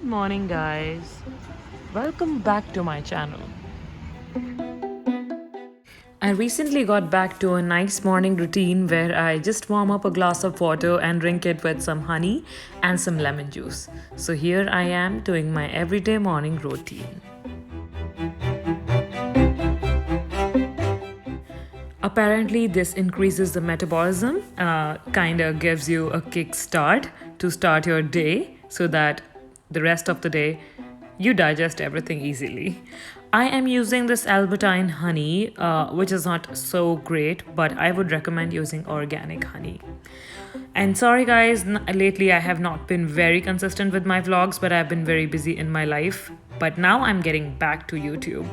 morning, guys. Welcome back to my channel. I recently got back to a nice morning routine where I just warm up a glass of water and drink it with some honey and some lemon juice. So here I am doing my everyday morning routine. Apparently, this increases the metabolism, kinda gives you a kickstart to start your day so that the rest of the day you digest everything easily. I am using this Albertine honey, which is not so great, but I would recommend using organic honey. And sorry, guys, lately I have not been very consistent with my vlogs, but I've been very busy in my life. But now I'm getting back to YouTube.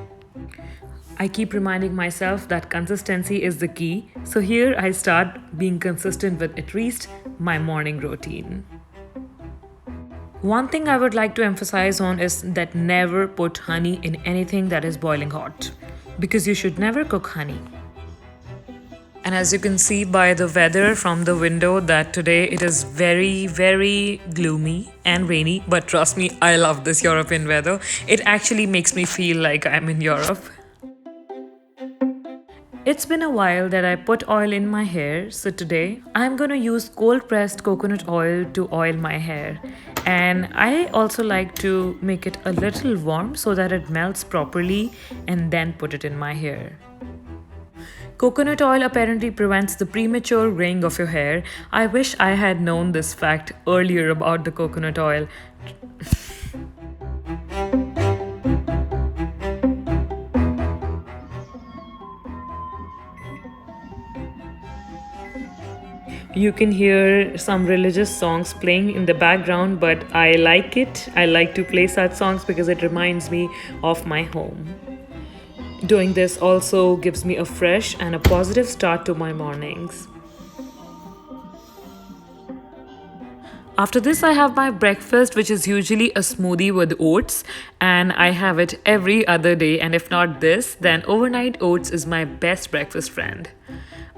I keep reminding myself that consistency is the key, so here I start being consistent with at least my morning routine. One thing I would like to emphasize on is that never put honey in anything that is boiling hot, because you should never cook honey. And as you can see by the weather from the window that today it is very gloomy and rainy, but trust me, I love this European weather. It actually makes me feel like I'm in Europe. It's been a while that I put oil in my hair, so today I'm gonna use cold pressed coconut oil to oil my hair. And I also like to make it a little warm so that it melts properly and then put it in my hair. Coconut oil apparently prevents the premature graying of your hair. I wish I had known this fact earlier about the coconut oil. You can hear some religious songs playing in the background, but I like it. I like to play such songs because it reminds me of my home. Doing this also gives me a fresh and a positive start to my mornings. After this, I have my breakfast, which is usually a smoothie with oats, and I have it every other day. And if not this, then overnight oats is my best breakfast friend.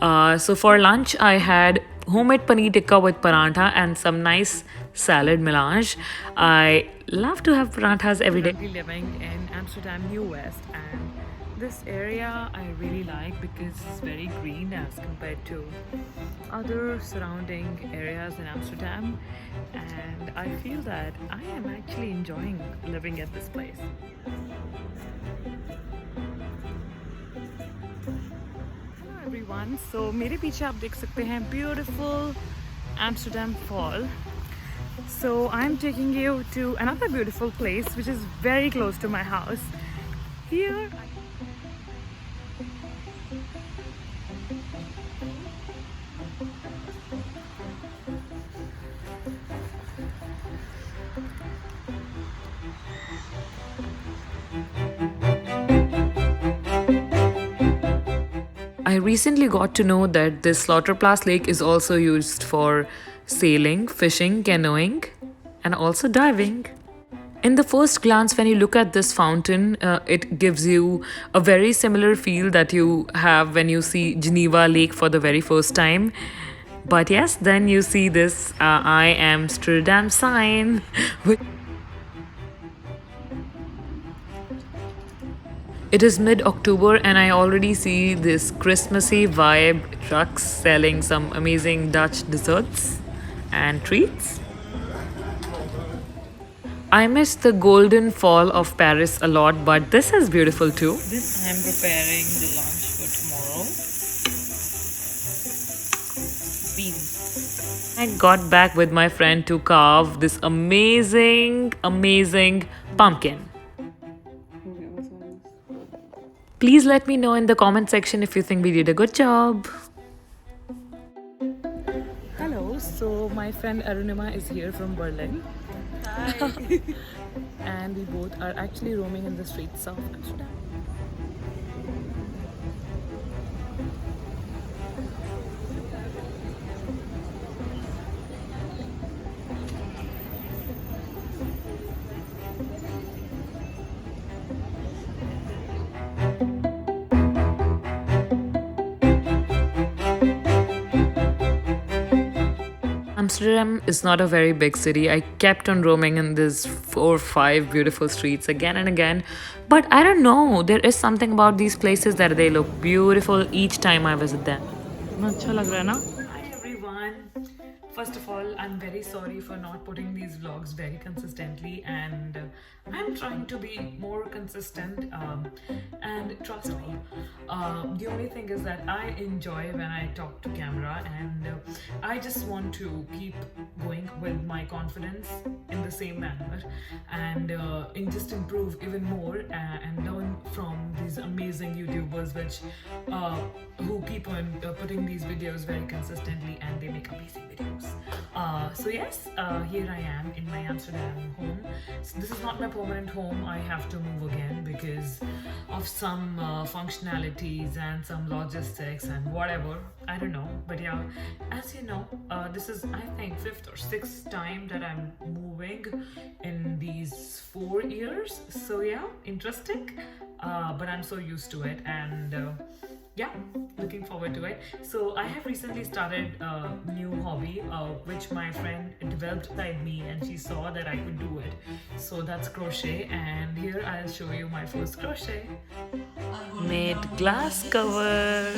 So for lunch, I had homemade paneer tikka with parantha and some nice salad melange. I love to have paranthas every day. I'm living in Amsterdam, New West, and this area I really like because it's very green as compared to other surrounding areas in Amsterdam, and I feel that I am actually enjoying living at this place. Everyone, so मेरे पीछे आप देख सकते हैं beautiful Amsterdam Fall. So I'm taking you to another beautiful place which is very close to my house. Here I recently got to know that this Sloterplaas lake is also used for sailing, fishing, canoeing, and also diving. In the first glance, when you look at this fountain, it gives you a very similar feel that you have when you see Geneva Lake for the very first time. But yes, then you see this I am Amsterdam sign. It is mid-October and I already see this Christmassy vibe trucks selling some amazing Dutch desserts and treats. I miss the golden fall of Paris a lot, but this is beautiful too. This I am preparing the lunch for tomorrow. Beans. I got back with my friend to carve this amazing pumpkin. Please let me know in the comment section if you think we did a good job. Hello, so my friend Arunima is here from Berlin. Hi. And we both are actually roaming in the streets of Amsterdam. Amsterdam is not a very big city. I kept on roaming in these 4 or 5 beautiful streets again and again. But I don't know, there is something about these places that they look beautiful each time I visit them. अच्छा लग रहा है ना? Hi everyone. First of all, I'm very sorry for not putting these vlogs very consistently, and I'm trying to be more consistent. And trust me, the only thing is that I enjoy when I talk to camera, and I just want to keep going with my confidence in the same manner, and just improve even more and learn from these amazing YouTubers, who keep on putting these videos very consistently, and they make amazing videos. So yes, here I am in my Amsterdam home. So this is not my permanent home. I have to move again because of some functionalities and some logistics and whatever. I don't know, but yeah, as you know, this is, I think, 5th or 6th time that I'm moving in these 4 years. So yeah, interesting, but I'm so used to it, and yeah, looking forward to it. So I have recently started a new hobby, which my friend developed by me, and she saw that I could do it. So that's crochet, and here I'll show you my first crochet. Made glass cover.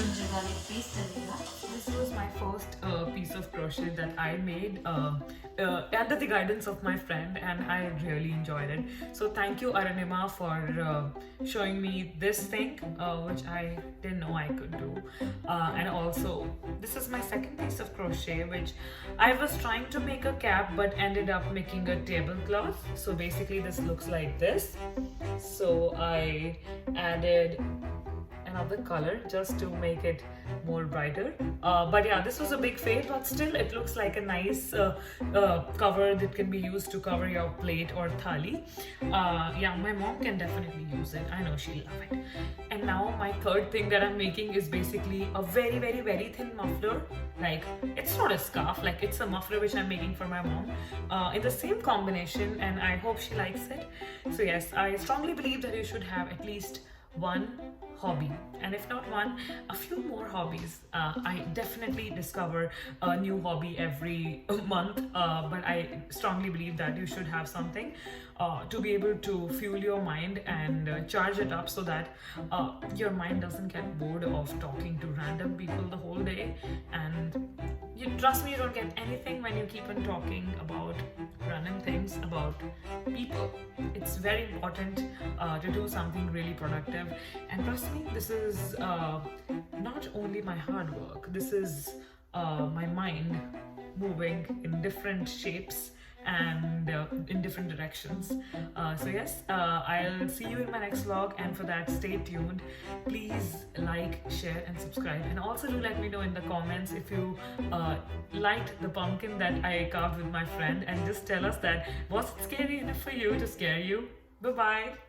This was my first piece of crochet that I made under the guidance of my friend, and I really enjoyed it. So thank you, Aranima, for showing me this thing, which I didn't know I could do. And also, this is my second piece of crochet, which I was trying to make a cap but ended up making a tablecloth. So basically this looks like this. So I added another color just to make it more brighter, but yeah, this was a big fail, but still it looks like a nice cover that can be used to cover your plate or thali. Yeah, my mom can definitely use it. I know she'll love it. And now my third thing that I'm making is basically a very, very, very thin muffler. Like, it's not a scarf, like it's a muffler which I'm making for my mom in the same combination, and I hope she likes it. So yes, I strongly believe that you should have at least one hobby, and if not one, a few more hobbies. I definitely discover a new hobby every month, but I strongly believe that you should have something to be able to fuel your mind and charge it up, so that your mind doesn't get bored of talking to random people the whole day. And trust me, you don't get anything when you keep on talking about random things about people. It's very important to do something really productive, and trust me, this is not only my hard work, this is my mind moving in different shapes and in different directions. So yes, I'll see you in my next vlog, and for that, stay tuned. Please like, share and subscribe, and also do let me know in the comments if you liked the pumpkin that I carved with my friend, and just tell us that was it scary enough for you to scare you. Bye bye.